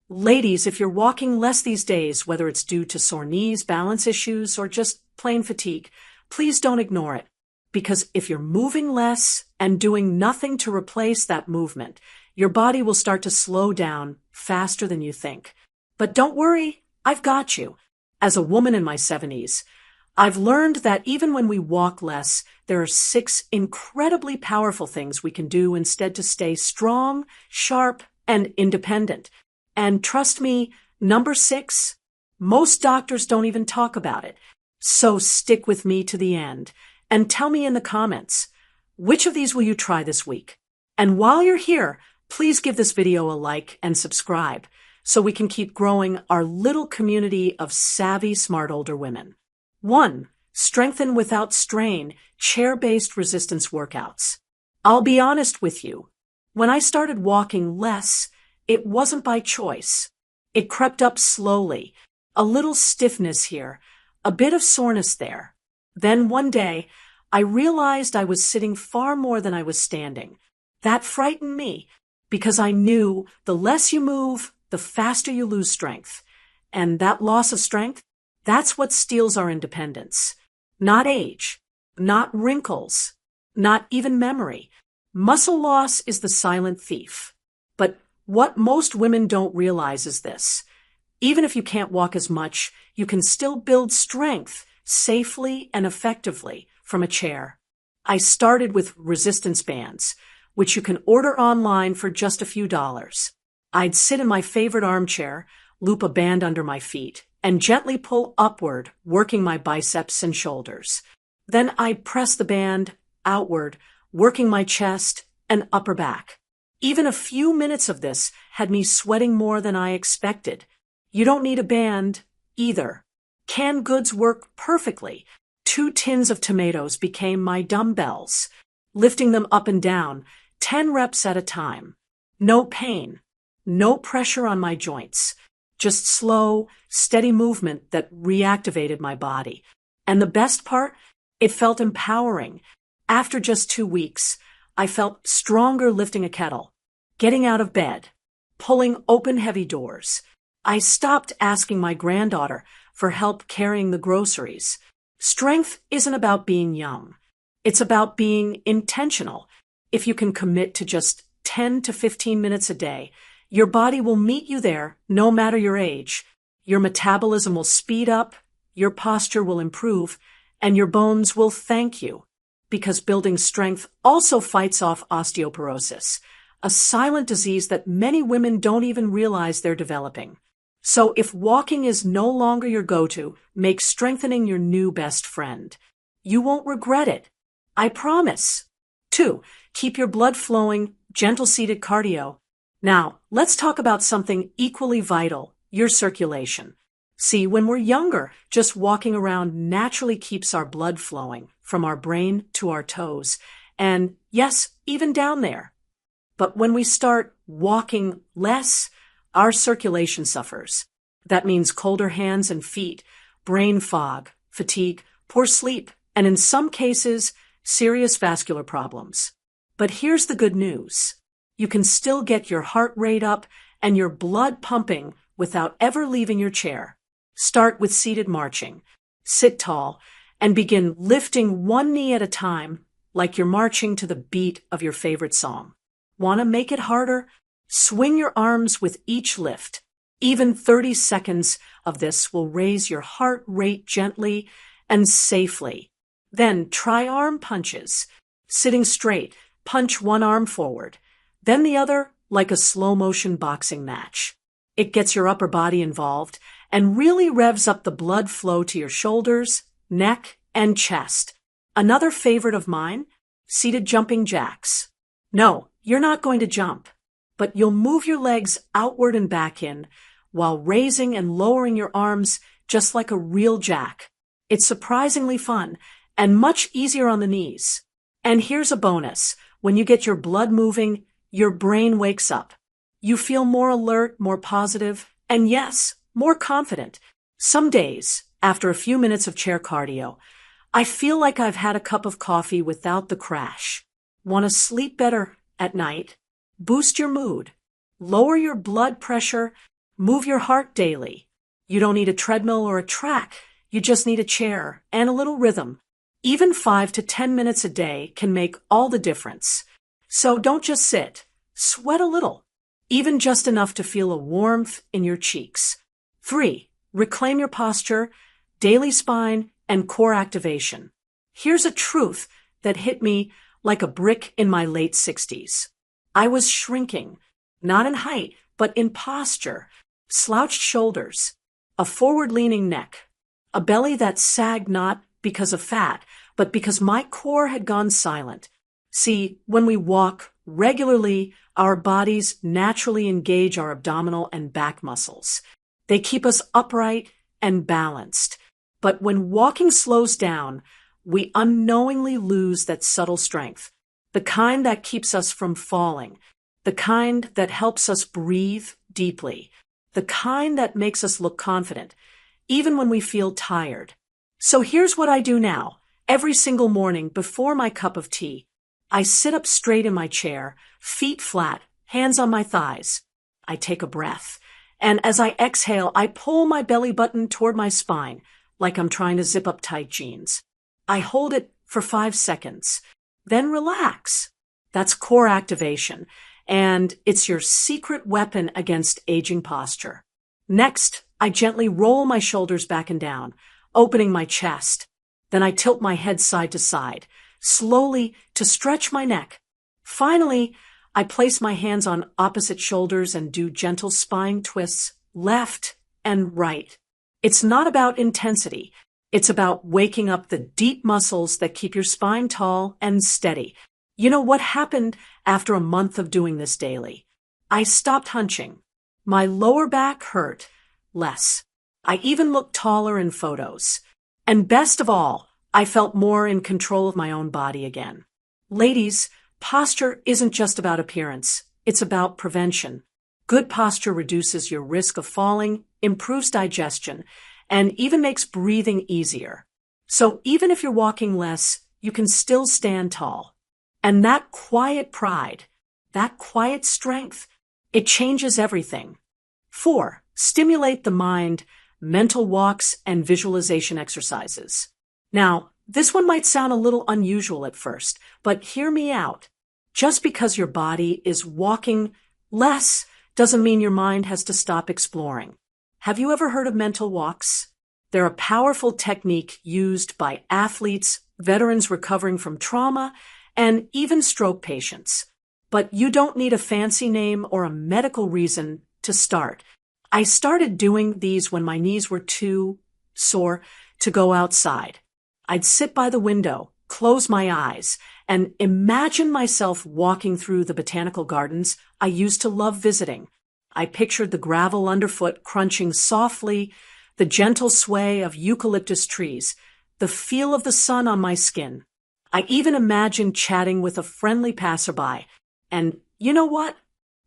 Ladies, if you're walking less these days, whether it's due to sore knees, balance issues, or just plain fatigue, please don't ignore it. Because if you're moving less and doing nothing to replace that movement, your body will start to slow down faster than you think. But don't worry, I've got you. As a woman in my 70s, I've learned that even when we walk less, there are 6 incredibly powerful things we can do instead to stay strong, sharp, and independent. And trust me, number 6, most doctors don't even talk about it. So stick with me to the end and tell me in the comments, which of these will you try this week? And while you're here, please give this video a like and subscribe so we can keep growing our little community of savvy, smart older women. 1. Strengthen without strain, chair-based resistance workouts. I'll be honest with you. When I started walking less, it wasn't by choice. It crept up slowly. A little stiffness here, a bit of soreness there. Then one day, I realized I was sitting far more than I was standing. That frightened me because I knew the less you move, the faster you lose strength. And that loss of strength, that's what steals our independence. Not age, not wrinkles, not even memory. Muscle loss is the silent thief. But what most women don't realize is this. Even if you can't walk as much, you can still build strength safely and effectively from a chair. I started with resistance bands, which you can order online for just a few dollars. I'd sit in my favorite armchair, loop a band under my feet, and gently pull upward, working my biceps and shoulders. Then I'd press the band outward, working my chest and upper back. Even a few minutes of this had me sweating more than I expected. You don't need a band either. Canned goods work perfectly. 2 tins of tomatoes became my dumbbells, lifting them up and down, 10 reps at a time. No pain, no pressure on my joints, just slow, steady movement that reactivated my body. And the best part, it felt empowering. After just 2 weeks, I felt stronger lifting a kettle, getting out of bed, pulling open heavy doors. I stopped asking my granddaughter for help carrying the groceries. Strength isn't about being young. It's about being intentional. If you can commit to just 10 to 15 minutes a day, your body will meet you there no matter your age. Your metabolism will speed up, your posture will improve, and your bones will thank you. Because building strength also fights off osteoporosis, a silent disease that many women don't even realize they're developing. So if walking is no longer your go-to, make strengthening your new best friend. You won't regret it. I promise. 2. Keep your blood flowing, gentle seated cardio. Now, let's talk about something equally vital, your circulation. See, when we're younger, just walking around naturally keeps our blood flowing from our brain to our toes. And yes, even down there. But when we start walking less, our circulation suffers. That means colder hands and feet, brain fog, fatigue, poor sleep, and in some cases, serious vascular problems. But here's the good news. You can still get your heart rate up and your blood pumping without ever leaving your chair. Start with seated marching. Sit tall and begin lifting one knee at a time like you're marching to the beat of your favorite song. Want to make it harder? Swing your arms with each lift. Even 30 seconds of this will raise your heart rate gently and safely. Then try arm punches. Sitting straight, punch one arm forward, then the other like a slow-motion boxing match. It gets your upper body involved and really revs up the blood flow to your shoulders, neck, and chest. Another favorite of mine, seated jumping jacks. No, you're not going to jump, but you'll move your legs outward and back in while raising and lowering your arms just like a real jack. It's surprisingly fun and much easier on the knees. And here's a bonus. When you get your blood moving, your brain wakes up. You feel more alert, more positive, and yes, more confident. Some days, after a few minutes of chair cardio, I feel like I've had a cup of coffee without the crash. Want to sleep better at night? Boost your mood, lower your blood pressure, Move your heart daily. You don't need a treadmill or a track. You just need a chair and a little rhythm. Even 5 to 10 minutes a day can make all the difference. So don't just sit. Sweat a little, even just enough to feel a warmth in your cheeks. 3. Reclaim your posture, daily spine, and core activation. Here's a truth that hit me like a brick in my late 60s. I was shrinking, not in height, but in posture, slouched shoulders, a forward-leaning neck, a belly that sagged not because of fat, but because my core had gone silent. See, when we walk regularly, our bodies naturally engage our abdominal and back muscles. They keep us upright and balanced. But when walking slows down, we unknowingly lose that subtle strength, the kind that keeps us from falling, the kind that helps us breathe deeply, the kind that makes us look confident, even when we feel tired. So here's what I do now. Every single morning before my cup of tea, I sit up straight in my chair, feet flat, hands on my thighs. I take a breath, and as I exhale, I pull my belly button toward my spine, like I'm trying to zip up tight jeans. I hold it for 5 seconds, then relax. That's core activation, and it's your secret weapon against aging posture. Next, I gently roll my shoulders back and down, opening my chest. Then I tilt my head side to side, slowly to stretch my neck. Finally, I place my hands on opposite shoulders and do gentle spine twists left and right. It's not about intensity. It's about waking up the deep muscles that keep your spine tall and steady. You know what happened after a month of doing this daily? I stopped hunching. My lower back hurt less. I even looked taller in photos. And best of all, I felt more in control of my own body again. Ladies, posture isn't just about appearance. It's about prevention. Good posture reduces your risk of falling, improves digestion, and even makes breathing easier. So even if you're walking less, you can still stand tall. And that quiet pride, that quiet strength, it changes everything. 4. Stimulate the mind, mental walks, and visualization exercises. Now, this one might sound a little unusual at first, but hear me out. Just because your body is walking less doesn't mean your mind has to stop exploring. Have you ever heard of mental walks? They're a powerful technique used by athletes, veterans recovering from trauma, and even stroke patients. But you don't need a fancy name or a medical reason to start. I started doing these when my knees were too sore to go outside. I'd sit by the window, close my eyes, and imagine myself walking through the botanical gardens I used to love visiting. I pictured the gravel underfoot crunching softly, the gentle sway of eucalyptus trees, the feel of the sun on my skin. I even imagined chatting with a friendly passerby. And you know what?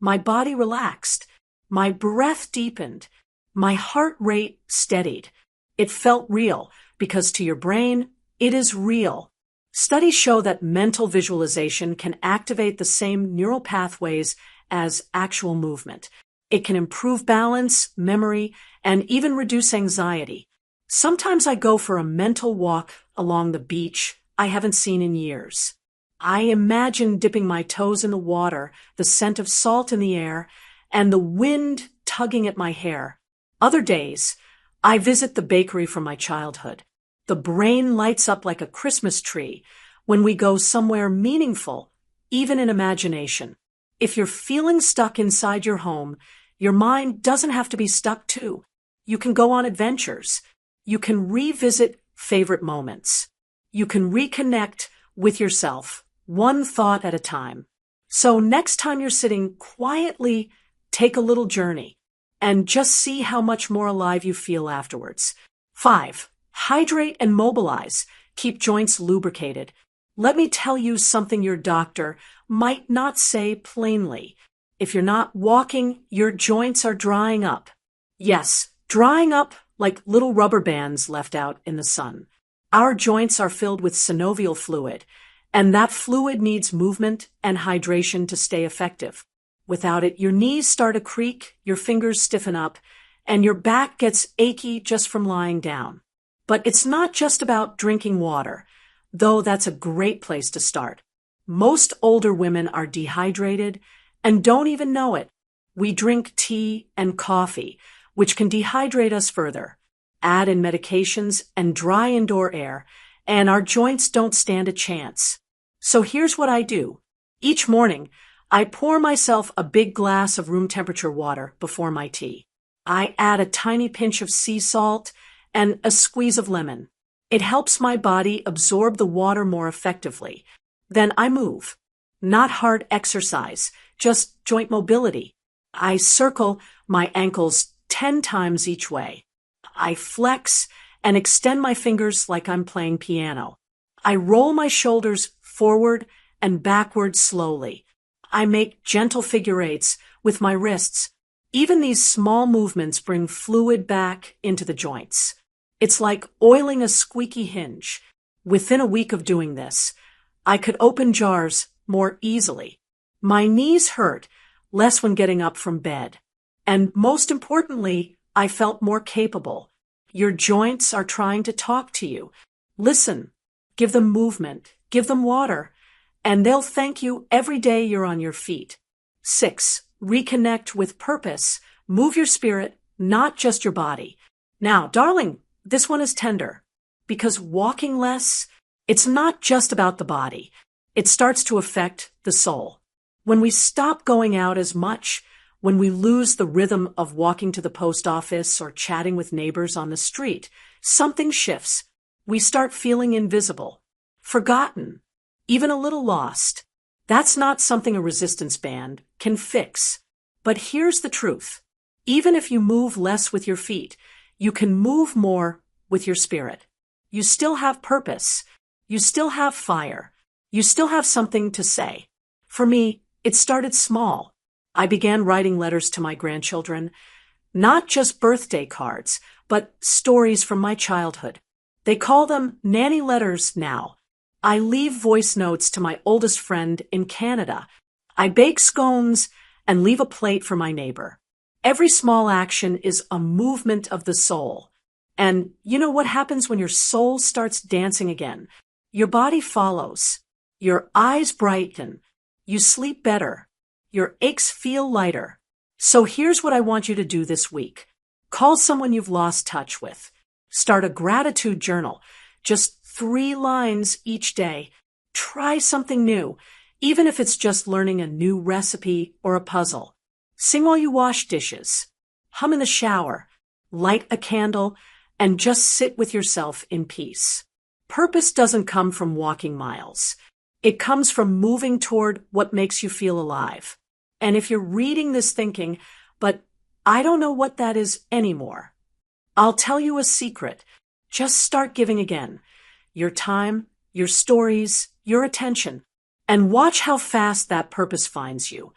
My body relaxed. My breath deepened. My heart rate steadied. It felt real because to your brain, it is real. Studies show that mental visualization can activate the same neural pathways as actual movement. It can improve balance, memory, and even reduce anxiety. Sometimes I go for a mental walk along the beach I haven't seen in years. I imagine dipping my toes in the water, the scent of salt in the air, and the wind tugging at my hair. Other days, I visit the bakery from my childhood. The brain lights up like a Christmas tree when we go somewhere meaningful, even in imagination. If you're feeling stuck inside your home, your mind doesn't have to be stuck too. You can go on adventures. You can revisit favorite moments. You can reconnect with yourself, one thought at a time. So next time you're sitting quietly, take a little journey and just see how much more alive you feel afterwards. 5. Hydrate and mobilize. Keep joints lubricated. Let me tell you something your doctor might not say plainly. If you're not walking, your joints are drying up. Yes, drying up like little rubber bands left out in the sun. Our joints are filled with synovial fluid, and that fluid needs movement and hydration to stay effective. Without it, your knees start to creak, your fingers stiffen up, and your back gets achy just from lying down. But it's not just about drinking water, though that's a great place to start. Most older women are dehydrated and don't even know it. We drink tea and coffee, which can dehydrate us further. Add in medications and dry indoor air, and our joints don't stand a chance. So here's what I do. Each morning, I pour myself a big glass of room temperature water before my tea. I add a tiny pinch of sea salt and a squeeze of lemon. It helps my body absorb the water more effectively. Then I move. Not hard exercise, just joint mobility. I circle my ankles 10 times each way. I flex and extend my fingers like I'm playing piano. I roll my shoulders forward and backward slowly. I make gentle figure eights with my wrists. Even these small movements bring fluid back into the joints. It's like oiling a squeaky hinge. Within a week of doing this, I could open jars more easily. My knees hurt less when getting up from bed. And most importantly, I felt more capable. Your joints are trying to talk to you. Listen, give them movement, give them water, and they'll thank you every day you're on your feet. 6. Reconnect with purpose. Move your spirit, not just your body. Now, darling, this one is tender, because walking less, it's not just about the body. It starts to affect the soul. When we stop going out as much, when we lose the rhythm of walking to the post office or chatting with neighbors on the street, something shifts. We start feeling invisible, forgotten, even a little lost. That's not something a resistance band can fix. But here's the truth. Even if you move less with your feet, you can move more with your spirit. You still have purpose. You still have fire. You still have something to say. For me, it started small. I began writing letters to my grandchildren, not just birthday cards, but stories from my childhood. They call them nanny letters now. I leave voice notes to my oldest friend in Canada. I bake scones and leave a plate for my neighbor. Every small action is a movement of the soul. And you know what happens when your soul starts dancing again? Your body follows. Your eyes brighten. You sleep better. Your aches feel lighter. So here's what I want you to do this week. Call someone you've lost touch with. Start a gratitude journal. Just 3 lines each day. Try something new, even if it's just learning a new recipe or a puzzle. Sing while you wash dishes. Hum in the shower. Light a candle and just sit with yourself in peace. Purpose doesn't come from walking miles. It comes from moving toward what makes you feel alive. And if you're reading this thinking, but I don't know what that is anymore, I'll tell you a secret. Just start giving again. Your time, your stories, your attention. And watch how fast that purpose finds you.